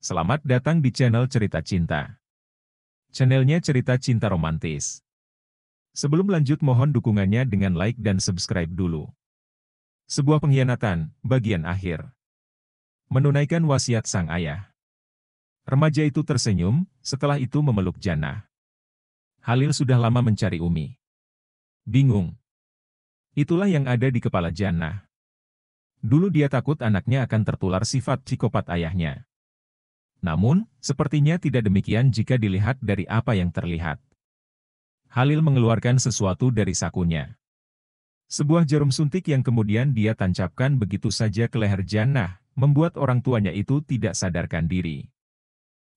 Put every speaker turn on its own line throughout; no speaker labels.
Selamat datang di channel Cerita Cinta. Channelnya cerita cinta romantis. Sebelum lanjut mohon dukungannya dengan like dan subscribe dulu. Sebuah pengkhianatan, bagian akhir. Menunaikan wasiat sang ayah. Remaja itu tersenyum, setelah itu memeluk Jannah. Halil sudah lama mencari Umi. Bingung. Itulah yang ada di kepala Jannah. Dulu dia takut anaknya akan tertular sifat psikopat ayahnya. Namun, sepertinya tidak demikian jika dilihat dari apa yang terlihat. Halil mengeluarkan sesuatu dari sakunya. Sebuah jarum suntik yang kemudian dia tancapkan begitu saja ke leher Jannah, membuat orang tuanya itu tidak sadarkan diri.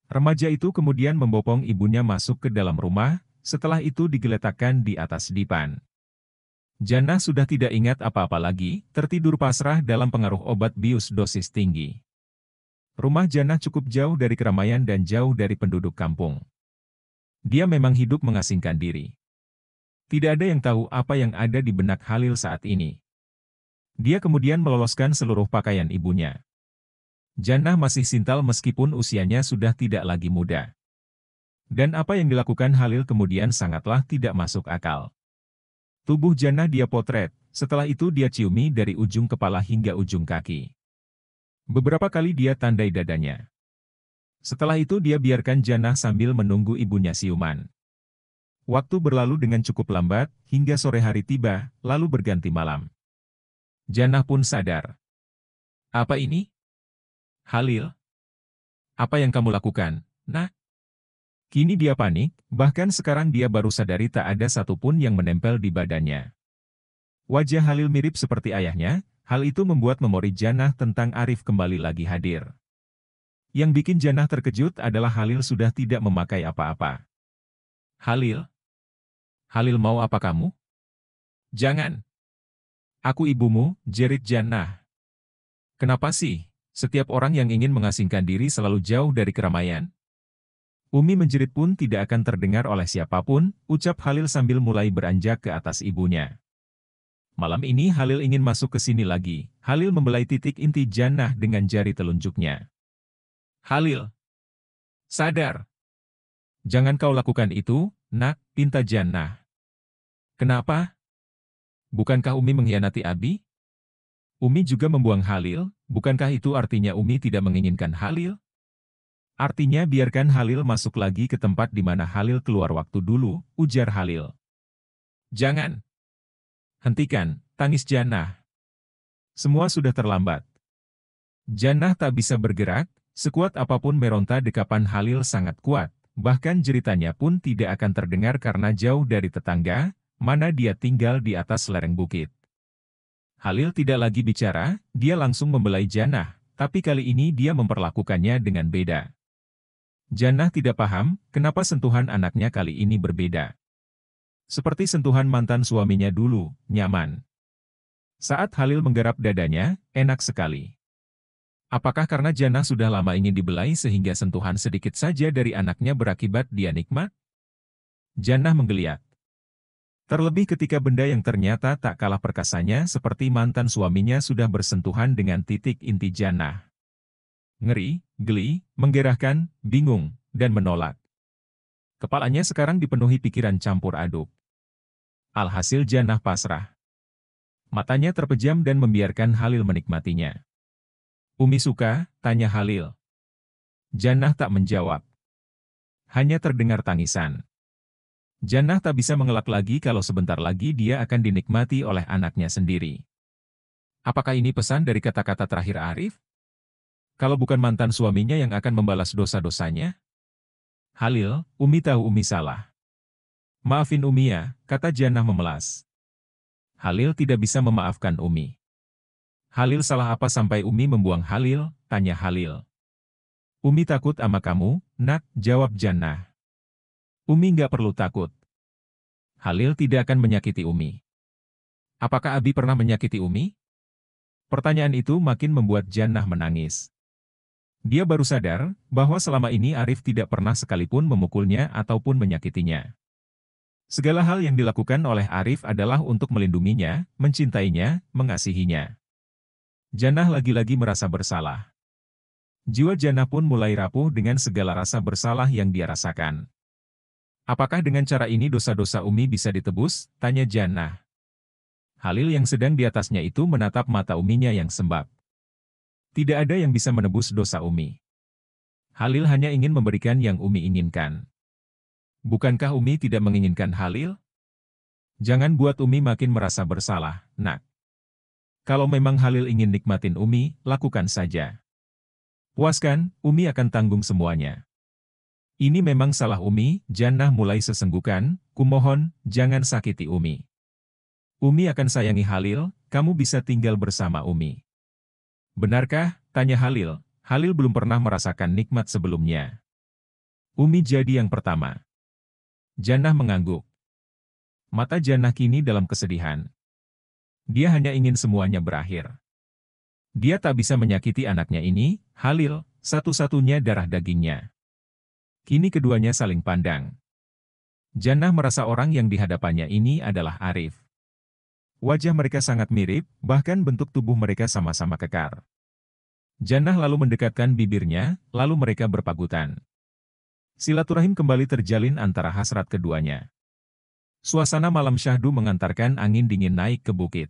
Remaja itu kemudian membopong ibunya masuk ke dalam rumah, setelah itu digeletakkan di atas dipan. Jannah sudah tidak ingat apa-apa lagi, tertidur pasrah dalam pengaruh obat bius dosis tinggi. Rumah Jannah cukup jauh dari keramaian dan jauh dari penduduk kampung. Dia memang hidup mengasingkan diri. Tidak ada yang tahu apa yang ada di benak Halil saat ini. Dia kemudian meloloskan seluruh pakaian ibunya. Jannah masih sintal meskipun usianya sudah tidak lagi muda. Dan apa yang dilakukan Halil kemudian sangatlah tidak masuk akal. Tubuh Jannah dia potret, setelah itu dia ciumi dari ujung kepala hingga ujung kaki. Beberapa kali dia tandai dadanya. Setelah itu dia biarkan Jannah sambil menunggu ibunya siuman. Waktu berlalu dengan cukup lambat, hingga sore hari tiba, lalu berganti malam. Jannah pun sadar. Apa ini? Halil? Apa yang kamu lakukan, Nak? Kini dia panik, bahkan sekarang dia baru sadari tak ada satupun yang menempel di badannya. Wajah Halil mirip seperti ayahnya, hal itu membuat memori Jannah tentang Arif kembali lagi hadir. Yang bikin Jannah terkejut adalah Halil sudah tidak memakai apa-apa. Halil? Halil mau apa kamu? Jangan. Aku ibumu, jerit Jannah. Kenapa sih, setiap orang yang ingin mengasingkan diri selalu jauh dari keramaian? Umi menjerit pun tidak akan terdengar oleh siapapun, ucap Halil sambil mulai beranjak ke atas ibunya. Malam ini Halil ingin masuk ke sini lagi. Halil membelai titik inti Jannah dengan jari telunjuknya. Halil, sadar. Jangan kau lakukan itu, Nak, pinta Jannah. Kenapa? Bukankah Umi mengkhianati Abi? Umi juga membuang Halil, bukankah itu artinya Umi tidak menginginkan Halil? Artinya biarkan Halil masuk lagi ke tempat di mana Halil keluar waktu dulu, ujar Halil. Jangan. Hentikan, tangis Jannah. Semua sudah terlambat. Jannah tak bisa bergerak, sekuat apapun meronta dekapan Halil sangat kuat, bahkan jeritannya pun tidak akan terdengar karena jauh dari tetangga, mana dia tinggal di atas lereng bukit. Halil tidak lagi bicara, dia langsung membelai Jannah, tapi kali ini dia memperlakukannya dengan beda. Jannah tidak paham, kenapa sentuhan anaknya kali ini berbeda. Seperti sentuhan mantan suaminya dulu, nyaman. Saat Halil menggarap dadanya, enak sekali. Apakah karena Jannah sudah lama ingin dibelai sehingga sentuhan sedikit saja dari anaknya berakibat dia nikmat? Jannah menggeliat. Terlebih ketika benda yang ternyata tak kalah perkasanya seperti mantan suaminya sudah bersentuhan dengan titik inti Jannah. Ngeri, geli, menggerahkan, bingung, dan menolak. Kepalanya sekarang dipenuhi pikiran campur aduk. Alhasil Jannah pasrah. Matanya terpejam dan membiarkan Halil menikmatinya. Umi suka, tanya Halil. Jannah tak menjawab. Hanya terdengar tangisan. Jannah tak bisa mengelak lagi kalau sebentar lagi dia akan dinikmati oleh anaknya sendiri. Apakah ini pesan dari kata-kata terakhir Arif? Kalau bukan mantan suaminya yang akan membalas dosa-dosanya? Halil, Umi tahu Umi salah. Maafin Umi ya, kata Jannah memelas. Halil tidak bisa memaafkan Umi. Halil salah apa sampai Umi membuang Halil, tanya Halil. Umi takut sama kamu, Nak, jawab Jannah. Umi nggak perlu takut. Halil tidak akan menyakiti Umi. Apakah Abi pernah menyakiti Umi? Pertanyaan itu makin membuat Jannah menangis. Dia baru sadar bahwa selama ini Arif tidak pernah sekalipun memukulnya ataupun menyakitinya. Segala hal yang dilakukan oleh Arif adalah untuk melindunginya, mencintainya, mengasihinya. Jannah lagi-lagi merasa bersalah. Jiwa Jannah pun mulai rapuh dengan segala rasa bersalah yang dia rasakan. Apakah dengan cara ini dosa-dosa Umi bisa ditebus? Tanya Jannah. Halil yang sedang di atasnya itu menatap mata Uminya yang sembab. Tidak ada yang bisa menebus dosa Umi. Halil hanya ingin memberikan yang Umi inginkan. Bukankah Umi tidak menginginkan Halil? Jangan buat Umi makin merasa bersalah, nak. Kalau memang Halil ingin nikmatin Umi, lakukan saja. Puaskan, Umi akan tanggung semuanya. Ini memang salah Umi, Jannah mulai sesenggukan, kumohon, jangan sakiti Umi. Umi akan sayangi Halil, kamu bisa tinggal bersama Umi. Benarkah? Tanya Halil. Halil belum pernah merasakan nikmat sebelumnya. Umi jadi yang pertama. Jannah mengangguk. Mata Jannah kini dalam kesedihan. Dia hanya ingin semuanya berakhir. Dia tak bisa menyakiti anaknya ini, Halil, satu-satunya darah dagingnya. Kini keduanya saling pandang. Jannah merasa orang yang dihadapannya ini adalah Arif. Wajah mereka sangat mirip, bahkan bentuk tubuh mereka sama-sama kekar. Jannah lalu mendekatkan bibirnya, lalu mereka berpagutan. Silaturahim kembali terjalin antara hasrat keduanya. Suasana malam syahdu mengantarkan angin dingin naik ke bukit.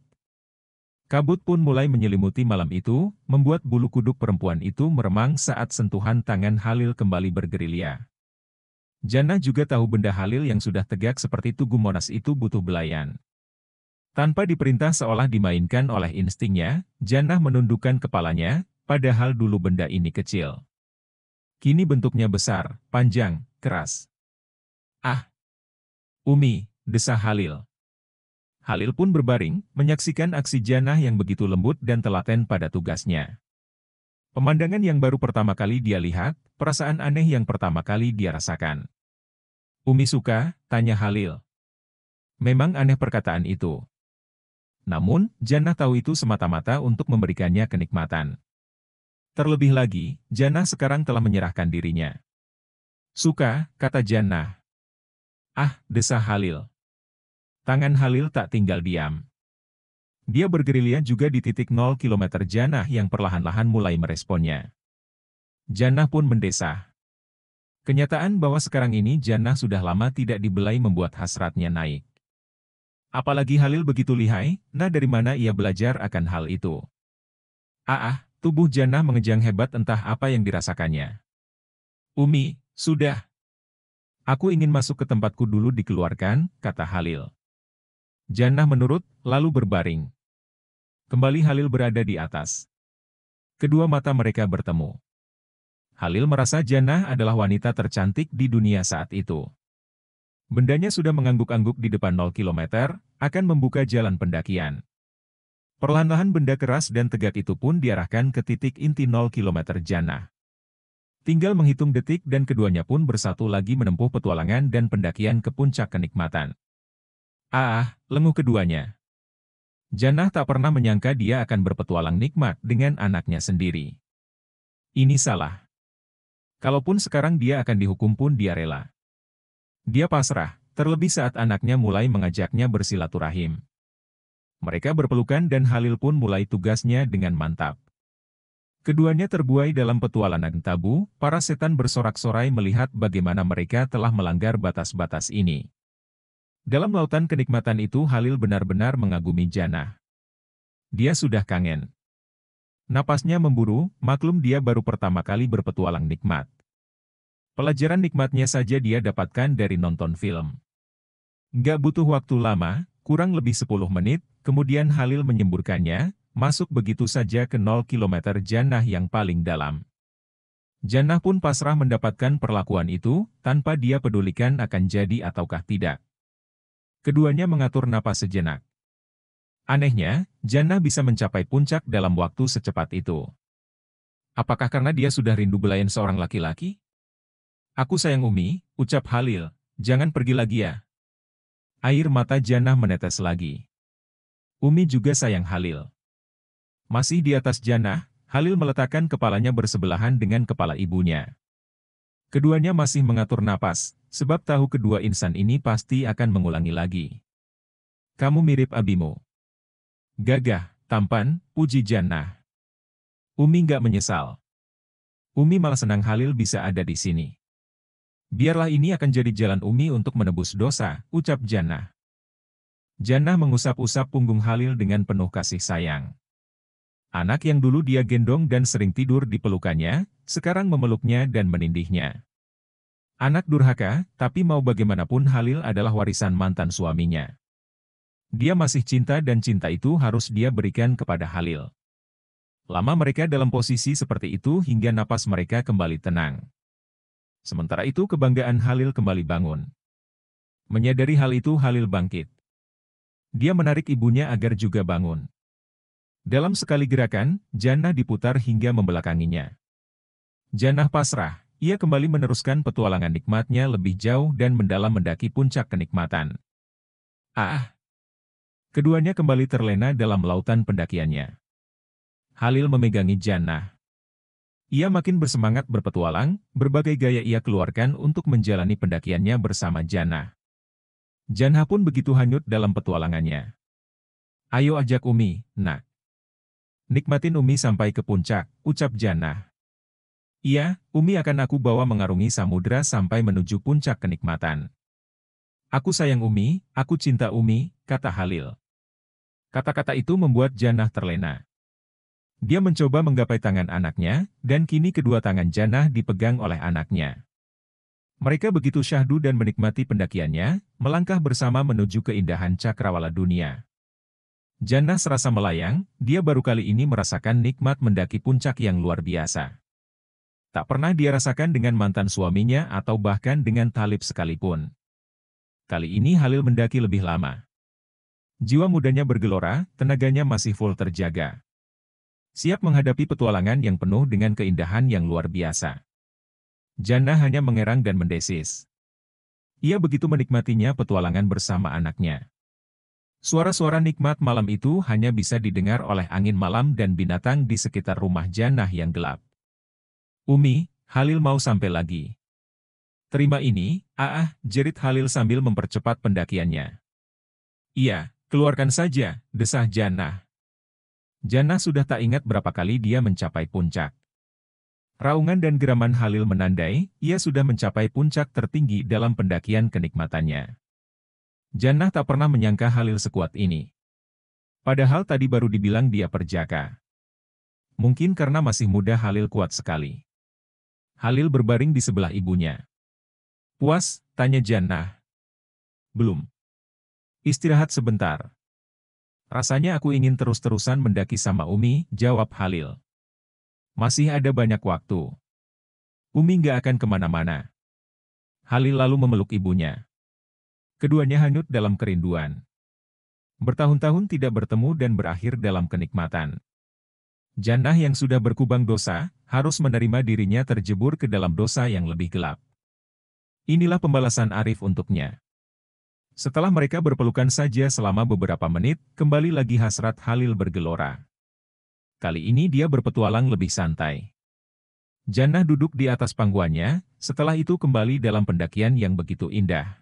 Kabut pun mulai menyelimuti malam itu, membuat bulu kuduk perempuan itu meremang saat sentuhan tangan Halil kembali bergerilya. Jannah juga tahu benda Halil yang sudah tegak seperti Tugu Monas itu butuh belayan. Tanpa diperintah seolah dimainkan oleh instingnya, Jannah menundukkan kepalanya, padahal dulu benda ini kecil. Kini bentuknya besar, panjang, keras. Ah! Umi, desah Halil. Halil pun berbaring, menyaksikan aksi Jannah yang begitu lembut dan telaten pada tugasnya. Pemandangan yang baru pertama kali dia lihat, perasaan aneh yang pertama kali dia rasakan. Umi suka? Tanya Halil. Memang aneh perkataan itu. Namun, Jannah tahu itu semata-mata untuk memberikannya kenikmatan. Terlebih lagi, Jannah sekarang telah menyerahkan dirinya. Suka, kata Jannah. Ah, desah Halil. Tangan Halil tak tinggal diam. Dia bergerilya juga di titik 0 km Jannah yang perlahan-lahan mulai meresponnya. Jannah pun mendesah. Kenyataan bahwa sekarang ini Jannah sudah lama tidak dibelai membuat hasratnya naik. Apalagi Halil begitu lihai, nah dari mana ia belajar akan hal itu? Tubuh Jannah mengejang hebat entah apa yang dirasakannya. Umi, sudah. Aku ingin masuk ke tempatku dulu dikeluarkan, kata Halil. Jannah menurut, lalu berbaring. Kembali Halil berada di atas. Kedua mata mereka bertemu. Halil merasa Jannah adalah wanita tercantik di dunia saat itu. Bendanya sudah mengangguk-angguk di depan 0 km, akan membuka jalan pendakian. Perlahan-lahan benda keras dan tegak itu pun diarahkan ke titik inti 0 km Jannah. Tinggal menghitung detik dan keduanya pun bersatu lagi menempuh petualangan dan pendakian ke puncak kenikmatan. Lenguh keduanya. Jannah tak pernah menyangka dia akan berpetualang nikmat dengan anaknya sendiri. Ini salah. Kalaupun sekarang dia akan dihukum pun dia rela. Dia pasrah, terlebih saat anaknya mulai mengajaknya bersilaturahim. Mereka berpelukan dan Halil pun mulai tugasnya dengan mantap. Keduanya terbuai dalam petualangan tabu, para setan bersorak-sorai melihat bagaimana mereka telah melanggar batas-batas ini. Dalam lautan kenikmatan itu Halil benar-benar mengagumi Jannah. Dia sudah kangen. Napasnya memburu, maklum dia baru pertama kali berpetualang nikmat. Pelajaran nikmatnya saja dia dapatkan dari nonton film. Nggak butuh waktu lama, kurang lebih 10 menit, kemudian Halil menyemburkannya, masuk begitu saja ke 0 km Jannah yang paling dalam. Jannah pun pasrah mendapatkan perlakuan itu, tanpa dia pedulikan akan jadi ataukah tidak. Keduanya mengatur napas sejenak. Anehnya, Jannah bisa mencapai puncak dalam waktu secepat itu. Apakah karena dia sudah rindu belayan seorang laki-laki? Aku sayang Umi, ucap Halil, jangan pergi lagi ya. Air mata Jannah menetes lagi. Umi juga sayang Halil. Masih di atas Jannah, Halil meletakkan kepalanya bersebelahan dengan kepala ibunya. Keduanya masih mengatur napas, sebab tahu kedua insan ini pasti akan mengulangi lagi. Kamu mirip abimu. Gagah, tampan, puji Jannah. Umi nggak menyesal. Umi malah senang Halil bisa ada di sini. Biarlah ini akan jadi jalan Umi untuk menebus dosa, ucap Jannah. Jannah mengusap-usap punggung Halil dengan penuh kasih sayang. Anak yang dulu dia gendong dan sering tidur di pelukannya, sekarang memeluknya dan menindihnya. Anak durhaka, tapi mau bagaimanapun Halil adalah warisan mantan suaminya. Dia masih cinta dan cinta itu harus dia berikan kepada Halil. Lama mereka dalam posisi seperti itu hingga napas mereka kembali tenang. Sementara itu kebanggaan Halil kembali bangun. Menyadari hal itu Halil bangkit. Dia menarik ibunya agar juga bangun. Dalam sekali gerakan, Jannah diputar hingga membelakanginya. Jannah pasrah, ia kembali meneruskan petualangan nikmatnya lebih jauh dan mendalam mendaki puncak kenikmatan. Ah! Keduanya kembali terlena dalam lautan pendakiannya. Halil memegangi Jannah. Ia makin bersemangat berpetualang, berbagai gaya ia keluarkan untuk menjalani pendakiannya bersama Jannah. Jannah pun begitu hanyut dalam petualangannya. Ayo ajak Umi, nak. Nikmatin Umi sampai ke puncak, ucap Jannah. Iya, Umi akan aku bawa mengarungi samudera sampai menuju puncak kenikmatan. Aku sayang Umi, aku cinta Umi, kata Halil. Kata-kata itu membuat Jannah terlena. Dia mencoba menggapai tangan anaknya, dan kini kedua tangan Jannah dipegang oleh anaknya. Mereka begitu syahdu dan menikmati pendakiannya, melangkah bersama menuju keindahan cakrawala dunia. Jannah serasa melayang, dia baru kali ini merasakan nikmat mendaki puncak yang luar biasa. Tak pernah dia rasakan dengan mantan suaminya atau bahkan dengan Thalib sekalipun. Kali ini Halil mendaki lebih lama. Jiwa mudanya bergelora, tenaganya masih full terjaga. Siap menghadapi petualangan yang penuh dengan keindahan yang luar biasa. Jannah hanya mengerang dan mendesis. Ia begitu menikmatinya petualangan bersama anaknya. Suara-suara nikmat malam itu hanya bisa didengar oleh angin malam dan binatang di sekitar rumah Jannah yang gelap. Umi, Halil mau sampai lagi. Terima ini, jerit Halil sambil mempercepat pendakiannya. Iya, keluarkan saja, desah Jannah. Jannah sudah tak ingat berapa kali dia mencapai puncak. Raungan dan geraman Halil menandai, ia sudah mencapai puncak tertinggi dalam pendakian kenikmatannya. Jannah tak pernah menyangka Halil sekuat ini. Padahal tadi baru dibilang dia perjaka. Mungkin karena masih muda Halil kuat sekali. Halil berbaring di sebelah ibunya. Puas, tanya Jannah. Belum. Istirahat sebentar. Rasanya aku ingin terus-terusan mendaki sama Umi, jawab Halil. Masih ada banyak waktu. Umi nggak akan kemana-mana. Halil lalu memeluk ibunya. Keduanya hanyut dalam kerinduan. Bertahun-tahun tidak bertemu dan berakhir dalam kenikmatan. Jannah yang sudah berkubang dosa, harus menerima dirinya terjebur ke dalam dosa yang lebih gelap. Inilah pembalasan Arif untuknya. Setelah mereka berpelukan saja selama beberapa menit, kembali lagi hasrat Halil bergelora. Kali ini dia berpetualang lebih santai. Jannah duduk di atas pangkuannya, setelah itu kembali dalam pendakian yang begitu indah.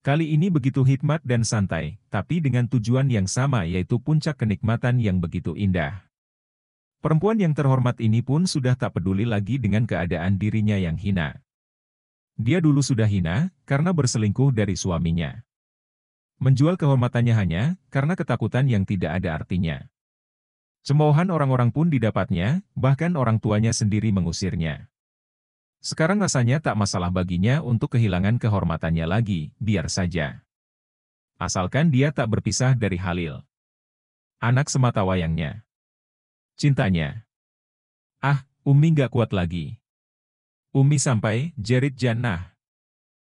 Kali ini begitu hikmat dan santai, tapi dengan tujuan yang sama yaitu puncak kenikmatan yang begitu indah. Perempuan yang terhormat ini pun sudah tak peduli lagi dengan keadaan dirinya yang hina. Dia dulu sudah hina, karena berselingkuh dari suaminya. Menjual kehormatannya hanya, karena ketakutan yang tidak ada artinya. Cemoohan orang-orang pun didapatnya, bahkan orang tuanya sendiri mengusirnya. Sekarang rasanya tak masalah baginya untuk kehilangan kehormatannya lagi, biar saja. Asalkan dia tak berpisah dari Halil. Anak semata wayangnya. Cintanya. Umi gak kuat lagi. Umi sampai, jerit Jannah.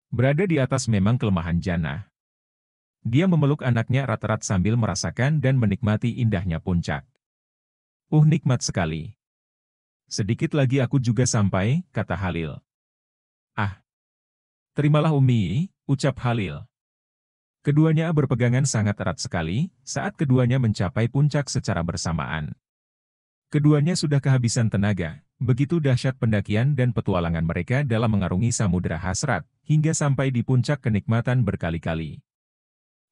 Berada di atas memang kelemahan Jannah. Dia memeluk anaknya erat-erat sambil merasakan dan menikmati indahnya puncak. Nikmat sekali. Sedikit lagi aku juga sampai, kata Halil. Terimalah Umi, ucap Halil. Keduanya berpegangan sangat erat sekali, saat keduanya mencapai puncak secara bersamaan. Keduanya sudah kehabisan tenaga, begitu dahsyat pendakian dan petualangan mereka dalam mengarungi samudera hasrat, hingga sampai di puncak kenikmatan berkali-kali.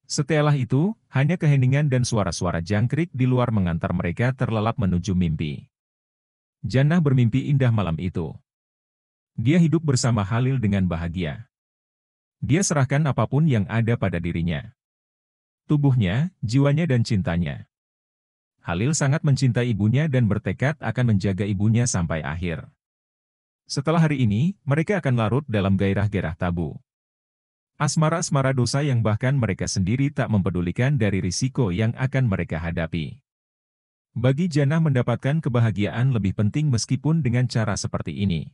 Setelah itu, hanya keheningan dan suara-suara jangkrik di luar mengantar mereka terlelap menuju mimpi. Jannah bermimpi indah malam itu. Dia hidup bersama Halil dengan bahagia. Dia serahkan apapun yang ada pada dirinya. Tubuhnya, jiwanya dan cintanya. Halil sangat mencintai ibunya dan bertekad akan menjaga ibunya sampai akhir. Setelah hari ini, mereka akan larut dalam gairah-gairah tabu. Asmara-asmara dosa yang bahkan mereka sendiri tak mempedulikan dari risiko yang akan mereka hadapi. Bagi Jannah mendapatkan kebahagiaan lebih penting meskipun dengan cara seperti ini.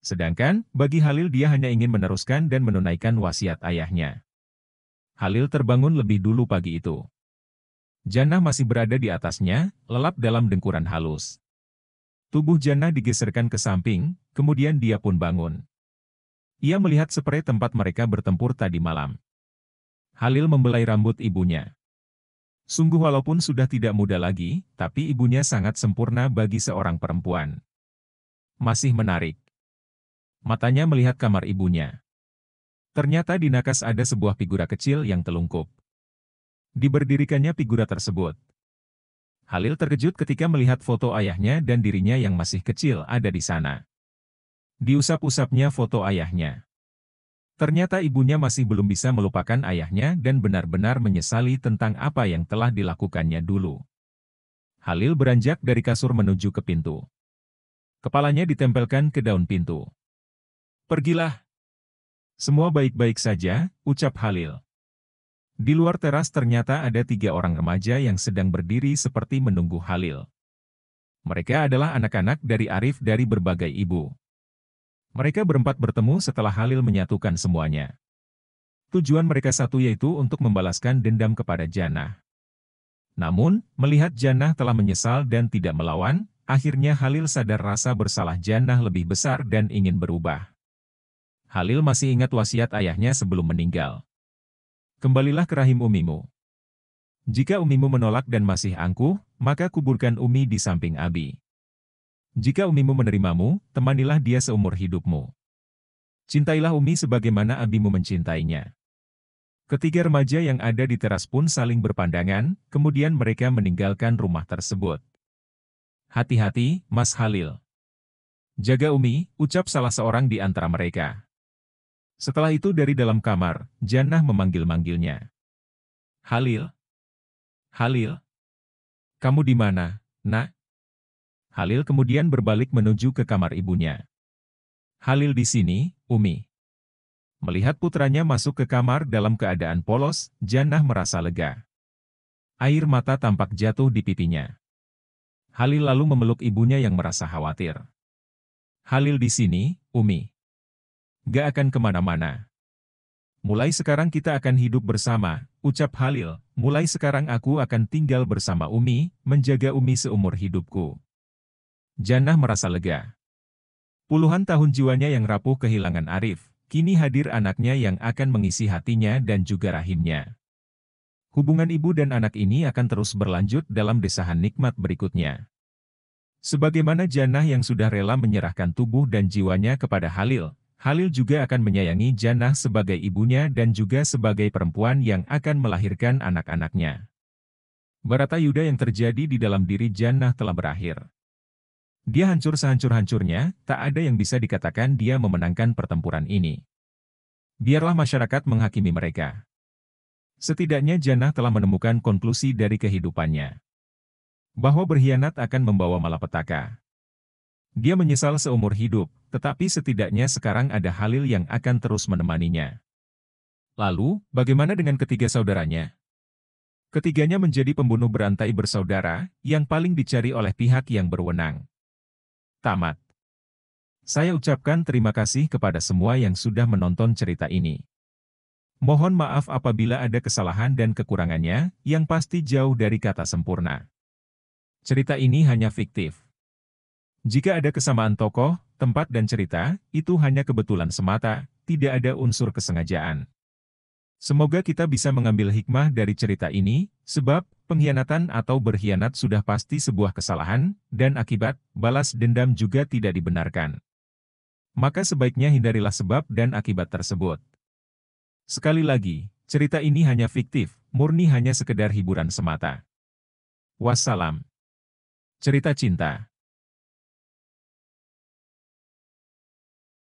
Sedangkan, bagi Halil dia hanya ingin meneruskan dan menunaikan wasiat ayahnya. Halil terbangun lebih dulu pagi itu. Jannah masih berada di atasnya, lelap dalam dengkuran halus. Tubuh Jannah digeserkan ke samping, kemudian dia pun bangun. Ia melihat sprei tempat mereka bertempur tadi malam. Halil membelai rambut ibunya. Sungguh walaupun sudah tidak muda lagi, tapi ibunya sangat sempurna bagi seorang perempuan. Masih menarik. Matanya melihat kamar ibunya. Ternyata di nakas ada sebuah figura kecil yang telungkup. Diberdirikannya figura tersebut. Halil terkejut ketika melihat foto ayahnya dan dirinya yang masih kecil ada di sana. Diusap-usapnya foto ayahnya. Ternyata ibunya masih belum bisa melupakan ayahnya dan benar-benar menyesali tentang apa yang telah dilakukannya dulu. Halil beranjak dari kasur menuju ke pintu. Kepalanya ditempelkan ke daun pintu. "Pergilah. Semua baik-baik saja," ucap Halil. Di luar teras ternyata ada 3 orang remaja yang sedang berdiri seperti menunggu Halil. Mereka adalah anak-anak dari Arif dari berbagai ibu. Mereka berempat bertemu setelah Halil menyatukan semuanya. Tujuan mereka satu yaitu untuk membalaskan dendam kepada Jannah. Namun, melihat Jannah telah menyesal dan tidak melawan, akhirnya Halil sadar rasa bersalah Jannah lebih besar dan ingin berubah. Halil masih ingat wasiat ayahnya sebelum meninggal. "Kembalilah ke rahim umimu. Jika umimu menolak dan masih angkuh, maka kuburkan Umi di samping Abi. Jika umimu menerimamu, temanilah dia seumur hidupmu. Cintailah Umi sebagaimana abimu mencintainya." Ketiga remaja yang ada di teras pun saling berpandangan, kemudian mereka meninggalkan rumah tersebut. "Hati-hati, Mas Halil. Jaga Umi," ucap salah seorang di antara mereka. Setelah itu dari dalam kamar, Jannah memanggil-manggilnya. "Halil? Halil? Kamu di mana, Nak?" Halil kemudian berbalik menuju ke kamar ibunya. "Halil di sini, Umi." Melihat putranya masuk ke kamar dalam keadaan polos, Jannah merasa lega. Air mata tampak jatuh di pipinya. Halil lalu memeluk ibunya yang merasa khawatir. "Halil di sini, Umi. Gak akan kemana-mana. Mulai sekarang kita akan hidup bersama," ucap Halil. "Mulai sekarang aku akan tinggal bersama Umi, menjaga Umi seumur hidupku." Jannah merasa lega. Puluhan tahun jiwanya yang rapuh kehilangan Arif, kini hadir anaknya yang akan mengisi hatinya dan juga rahimnya. Hubungan ibu dan anak ini akan terus berlanjut dalam desahan nikmat berikutnya. Sebagaimana Jannah yang sudah rela menyerahkan tubuh dan jiwanya kepada Halil, Halil juga akan menyayangi Jannah sebagai ibunya dan juga sebagai perempuan yang akan melahirkan anak-anaknya. Baratayuda yang terjadi di dalam diri Jannah telah berakhir. Dia hancur sehancur-hancurnya, tak ada yang bisa dikatakan dia memenangkan pertempuran ini. Biarlah masyarakat menghakimi mereka. Setidaknya Jannah telah menemukan konklusi dari kehidupannya. Bahwa berkhianat akan membawa malapetaka. Dia menyesal seumur hidup, tetapi setidaknya sekarang ada Halil yang akan terus menemaninya. Lalu, bagaimana dengan ketiga saudaranya? Ketiganya menjadi pembunuh berantai bersaudara, yang paling dicari oleh pihak yang berwenang. Tamat. Saya ucapkan terima kasih kepada semua yang sudah menonton cerita ini. Mohon maaf apabila ada kesalahan dan kekurangannya, yang pasti jauh dari kata sempurna. Cerita ini hanya fiktif. Jika ada kesamaan tokoh, tempat dan cerita, itu hanya kebetulan semata, tidak ada unsur kesengajaan. Semoga kita bisa mengambil hikmah dari cerita ini, sebab pengkhianatan atau berkhianat sudah pasti sebuah kesalahan, dan akibat balas dendam juga tidak dibenarkan. Maka sebaiknya hindarilah sebab dan akibat tersebut. Sekali lagi, cerita ini hanya fiktif, murni hanya sekedar hiburan semata. Wassalam. Cerita cinta.